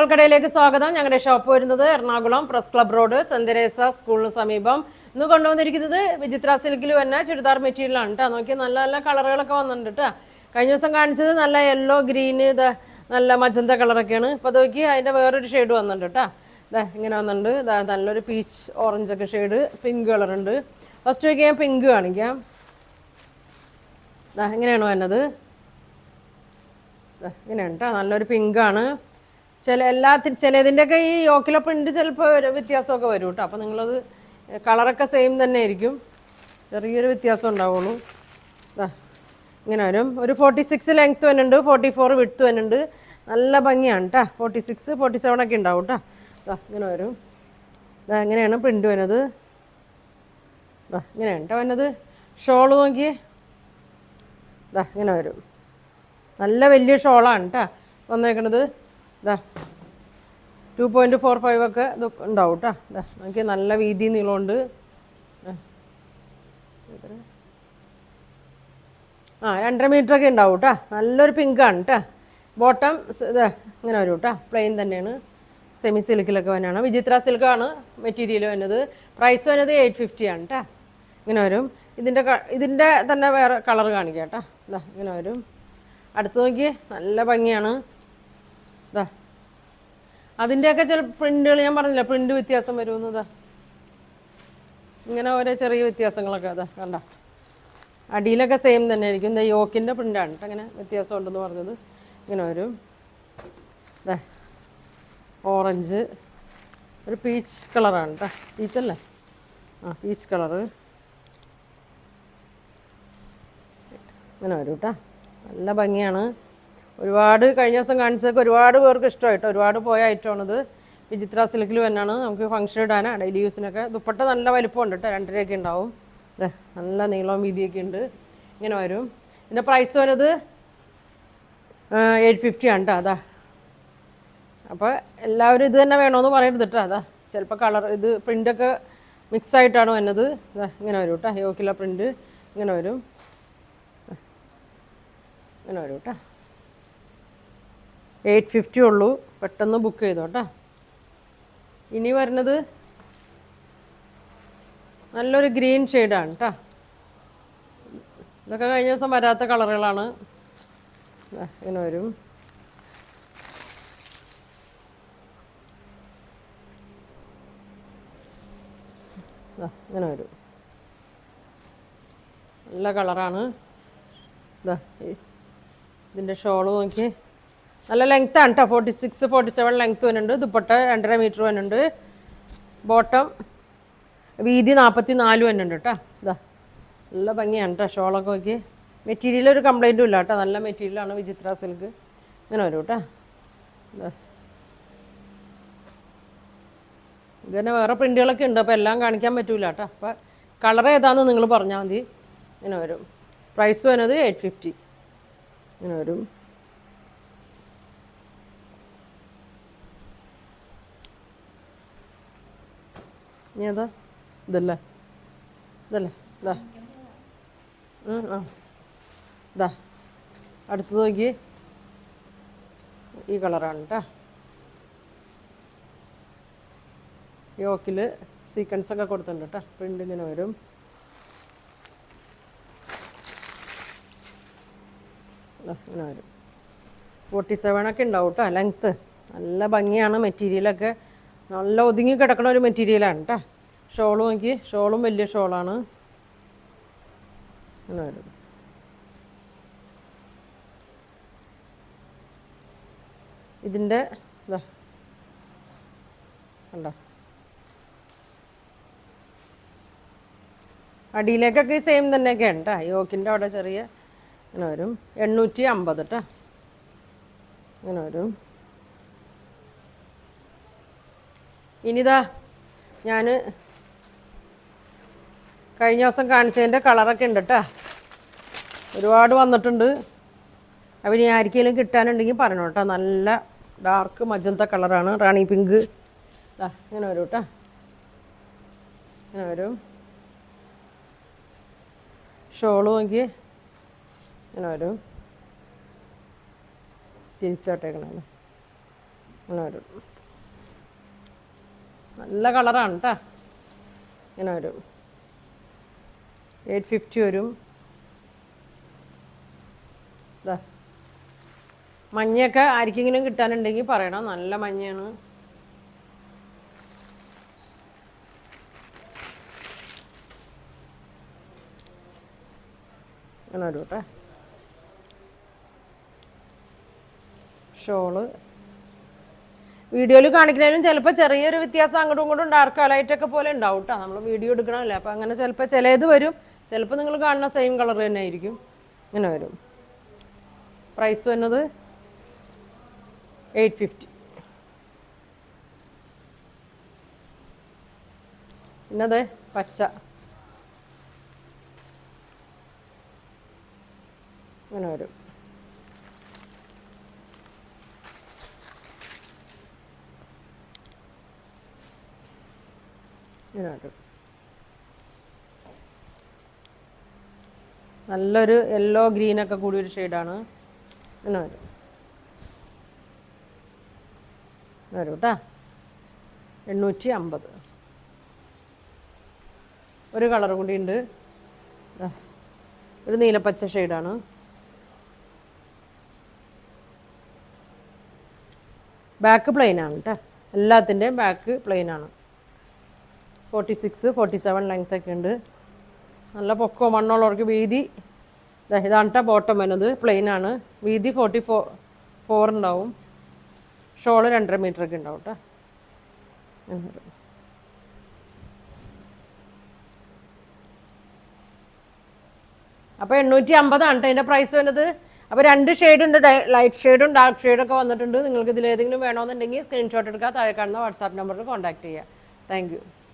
മങ്ങൾക്കടയിലേക്ക് സ്വാഗതം. ഞങ്ങളുടെ ഷോപ്പ് വരുന്നത് Ernakulam press club road Saint Teresa സ്കൂളിന് സമീപം. ഇന്ന് കൊണ്ടുവന്നിരിക്കുന്നത് വിചിത്ര സിൽക്കിൽ വന്ന ചുരിദാർ മെറ്റീരിയലാണ് കേട്ടോ. നോക്കി നല്ല നല്ല കളറുകളൊക്കെ വന്നിട്ടുണ്ട് കേട്ടോ. കഴിഞ്ഞ ദിവസം കാണിച്ചത് നല്ല യെല്ലോ ഗ്രീന് നല്ല മജന്ത കളറൊക്കെയാണ്. ഇപ്പോൾ നോക്കി അതിൻ്റെ വേറൊരു ഷെയ്ഡ് വന്നിട്ടുണ്ട് കേട്ടോ. ഇങ്ങനെ വന്നിട്ടുണ്ട്. നല്ലൊരു പീച്ച് ഓറഞ്ചൊക്കെ ഷെയ്ഡ്, പിങ്ക് കളറുണ്ട്. ഫസ്റ്റ് നോക്കി ഞാൻ പിങ്ക് കാണിക്കാം. ഇങ്ങനെയാണ് വന്നത്. ഇങ്ങനെയാണ് കേട്ടോ. നല്ലൊരു പിങ്കാണ്. ചിലതിൻ്റെയൊക്കെ ഈ യോക്കിലെ പ്രിൻ്റ് ചിലപ്പോൾ വ്യത്യാസമൊക്കെ വരും കേട്ടോ. അപ്പോൾ നിങ്ങളത് കളറൊക്കെ സെയിം തന്നെ ആയിരിക്കും, ചെറിയൊരു വ്യത്യാസം ഉണ്ടാവുള്ളൂ. ഇങ്ങനെ വരും. ഒരു 46 ലെങ്ത്ത് വരുന്നുണ്ട്, 44 വിഡ്ത്ത് വരുന്നുണ്ട്. നല്ല ഭംഗിയാണ് കേട്ടോ. 46, 47 ഒക്കെ ഉണ്ടാവും കേട്ടോ. ഇങ്ങനെ വരും. ഇങ്ങനെയാണ് പ്രിൻ്റ് വരുന്നത്. ഇങ്ങനെയാണ് കേട്ടോ വരുന്നത്. ഷോള് നോക്കിയേ, ഇങ്ങനെ വരും. നല്ല വലിയ ഷോളാണ് കേട്ടോ വന്നേക്കണത്. 2.45 ഒക്കെ ഇത് ഉണ്ടാവും കേട്ടോ. നമുക്ക് നല്ല വീതി നീളമുണ്ട്. 2.5 മീറ്റർ ഒക്കെ ഉണ്ടാവും കേട്ടോ. നല്ലൊരു പിങ്കാണ് കേട്ടോ. ബോട്ടം ഇങ്ങനെ വരും കേട്ടോ. പ്ലെയിൻ തന്നെയാണ്. സെമി സിൽക്കിലൊക്കെ തന്നെയാണ്. വിചിത്ര സിൽക്കാണ് മെറ്റീരിയൽ വരുന്നത്. പ്രൈസ് വരുന്നത് 850 ആണ് കേട്ടോ. ഇങ്ങനെ വരും. ഇതിൻ്റെ തന്നെ വേറെ കളർ കാണിക്കാം കേട്ടോ. ഇങ്ങനെ വരും. അടുത്ത് നോക്കി നല്ല ഭംഗിയാണ്. അതിൻ്റെയൊക്കെ ചില പ്രിൻ്റുകൾ ഞാൻ പറഞ്ഞില്ല, പ്രിൻ്റ് വ്യത്യാസം വരുമെന്നതാ. ഇങ്ങനെ ഓരോ ചെറിയ വ്യത്യാസങ്ങളൊക്കെ കണ്ട. അടിയിലൊക്കെ സെയിം തന്നെ ആയിരിക്കും. യോക്കിൻ്റെ പ്രിൻ്റാണ് കേട്ടോ. അങ്ങനെ വ്യത്യാസം ഉണ്ടെന്ന് പറഞ്ഞത്. ഇങ്ങനെ വരും. ഓറഞ്ച്, ഒരു പീച്ച് കളറാണ് കേട്ടോ. പീച്ചല്ലേ? Peach colour. ഇങ്ങനെ വരും കേട്ടോ. നല്ല ഭംഗിയാണ്. ഒരുപാട് കഴിഞ്ഞ ദിവസം കാണിച്ചതൊക്കെ ഒരുപാട് പേർക്ക് ഇഷ്ടമായിട്ടോ. ഒരുപാട് പോയ ഐറ്റമാണിത്. വിചിത്ര സിൽക്കിൽ തന്നെയാണ്. നമുക്ക് ഫംഗ്ഷൻ ഇടാനാണ്, ഡെയിലി യൂസിനൊക്കെ. ദുപ്പട്ട നല്ല വലിപ്പമുണ്ട് കേട്ടോ. 2.5 ഉണ്ടാവും. നല്ല നീളവും വീതിയൊക്കെ ഉണ്ട്. ഇങ്ങനെ വരും. ഇതിൻ്റെ പ്രൈസ് വരുന്നത് 850 ആണ് കേട്ടോ. അപ്പോൾ എല്ലാവരും ഇത് തന്നെ വേണമെന്ന് പറയരുത് കേട്ടോ. ചിലപ്പോൾ കളർ ഇത് പ്രിൻ്റൊക്കെ മിക്സായിട്ടാണ് വന്നത്. ഇങ്ങനെ വരും കേട്ടോ. യോക്കില പ്രിൻ്റ് ഇങ്ങനെ വരും. ഇങ്ങനെ വരും കേട്ടോ. 850 ഉള്ളൂ. പെട്ടെന്ന് ബുക്ക് ചെയ്തോ കേട്ടോ. ഇനി വരുന്നത് നല്ലൊരു ഗ്രീൻ ഷെയ്ഡാണ് കേട്ടോ. ഇതൊക്കെ കഴിഞ്ഞ ദിവസം വരാത്ത കളറുകളാണ്. ഇങ്ങനെ വരും. ഇങ്ങനെ വരും. നല്ല കളറാണ്. ഇതിൻ്റെ ഷോള് നോക്കി നല്ല ലെങ്ത്താണ് കേട്ടോ. 46, 47 ലെങ്ത്ത് വരുന്നുണ്ട്. ദുപ്പട്ട 2.5 മീറ്റർ വരുന്നുണ്ട്. ബോട്ടം വീതി 44 വരുന്നുണ്ട് കേട്ടോ. നല്ല ഭംഗിയാണ് കേട്ടോ. ഷോളൊക്കെ നോക്കി. മെറ്റീരിയൽ ഒരു കംപ്ലൈൻറ്റും ഇല്ല കേട്ടോ. നല്ല മെറ്റീരിയലാണ് വിചിത്ര സിൽക്ക്. ഇങ്ങനെ വരും കേട്ടോ. ഇത് തന്നെ വേറെ പ്രിൻ്റുകളൊക്കെ ഉണ്ട്. അപ്പോൾ എല്ലാം കാണിക്കാൻ പറ്റില്ല കേട്ടോ. അപ്പോൾ കളർ ഏതാണെന്ന് നിങ്ങൾ പറഞ്ഞാൽ മതി. ഇങ്ങനെ വരും. പ്രൈസ് വരുന്നത് 850. ഇങ്ങനെ വരും. ഇനി ഇതല്ലേ അടുത്ത് നോക്കി. ഈ കളറാണ് കേട്ടോ. യോക്കിൽ സീക്വൻസൊക്കെ കൊടുത്തിട്ടുണ്ട് കേട്ടോ. പ്രിൻ്റ് ഇങ്ങനെ വരും. ഇങ്ങനെ വരും. 47 ഒക്കെ ഉണ്ടാവും കേട്ടോ ലെങ്ത്ത്. നല്ല ഭംഗിയാണ്. മെറ്റീരിയലൊക്കെ നല്ല ഒതുങ്ങി കിടക്കണ ഒരു മെറ്റീരിയലാണ് കേട്ടോ. ഷോള് നോക്കി. ഷോളും വലിയ ഷോളാണ്. ഇങ്ങനെ വരും. ഇതിൻ്റെ കണ്ടോ. അടിയിലേക്കൊക്കെ സെയിം തന്നെയൊക്കെയാണ് കേട്ടോ. യോക്കിൻ്റെ അവിടെ ചെറിയ ഇങ്ങനെ വരും. 850 കേട്ടോ. ഇങ്ങനെ വരും. ഇനിതാ ഞാൻ കഴിഞ്ഞ ദിവസം കാണിച്ചതിൻ്റെ കളറൊക്കെ ഉണ്ട് കേട്ടോ. ഒരുപാട് വന്നിട്ടുണ്ട്. അപ്പോൾ ഇനി ആർക്കെങ്കിലും കിട്ടാനുണ്ടെങ്കിൽ പറഞ്ഞു കേട്ടോ. നല്ല ഡാർക്ക് മജന്ത കളറാണ്. റാണി പിങ്ക്. ഇങ്ങനെ വരും കേട്ടോ. ഇങ്ങനെ വരും. ഷോള് നോക്കി. ഇങ്ങനെ വരും. തിരിച്ചോട്ടേക്കണല്ലോ. ഇങ്ങനെ വരും. നല്ല കളറാണ് കേട്ടോ. ഇങ്ങനെ വരും. 850 വരും. ഇതാ മഞ്ഞയൊക്കെ ആർക്കെങ്കിലും കിട്ടാനുണ്ടെങ്കിൽ പറയണം. നല്ല മഞ്ഞയാണ്. അങ്ങനെ വരും കേട്ടോ. ഷോള് വീഡിയോയിൽ കാണിക്കുന്നതിനും ചിലപ്പോൾ ചെറിയൊരു വ്യത്യാസം അങ്ങോട്ടും ഇങ്ങോട്ടും ഡാർക്ക് കളൈറ്റൊക്കെ പോലെ ഉണ്ടാവും കേട്ടോ. നമ്മൾ വീഡിയോ എടുക്കണമല്ലേ, അപ്പോൾ അങ്ങനെ ചിലപ്പോൾ ചിലത് വരും, ചിലപ്പോൾ നിങ്ങൾ കാണുന്ന സെയിം കളർ തന്നെ ആയിരിക്കും. ഇങ്ങനെ വരും. പ്രൈസ് വരുന്നത് 850. പിന്നത് പച്ച. ഇങ്ങനെ വരും. ഇങ്ങനെ വരും. നല്ലൊരു യെല്ലോ ഗ്രീനൊക്കെ കൂടി ഒരു ഷെയ്ഡാണ്. ഇങ്ങനെ വരും. വരും കേട്ടോ. 850. ഒരു കളർ കൂടി ഉണ്ട്. ഒരു നീലപ്പച്ച ഷെയ്ഡാണ്. ബാക്ക് പ്ലെയിനാണ് കേട്ടോ. എല്ലാത്തിൻ്റെയും ബാക്ക് പ്ലെയിനാണ്. 46, 47 ലെങ്ത് ഒക്കെ ഉണ്ട്. നല്ല പൊക്കോ മണ്ണുള്ളവർക്ക് വീതി. ഇതാണ് കേട്ടോ ബോട്ടം വരുന്നത്. പ്ലെയിനാണ്. വീതി 44 ഉണ്ടാവും. ഷോള് 2.5 മീറ്റർ ഒക്കെ ഉണ്ടാവും കേട്ടോ. അപ്പോൾ 850 കേട്ടോ അതിൻ്റെ പ്രൈസ് വരുന്നത്. അപ്പോൾ 2 ഷെയ്ഡുണ്ട്, ലൈറ്റ് ഷെയ്ഡും ഡാർക്ക് ഷെയ്ഡൊക്കെ വന്നിട്ടുണ്ട്. നിങ്ങൾക്ക് ഇതിലേതെങ്കിലും വേണമെന്നുണ്ടെങ്കിൽ സ്ക്രീൻഷോട്ട് എടുക്കുക, താഴെ കാണുന്ന വാട്സാപ്പ് നമ്പറിൽ കോൺടാക്ട് ചെയ്യുക. Thank you.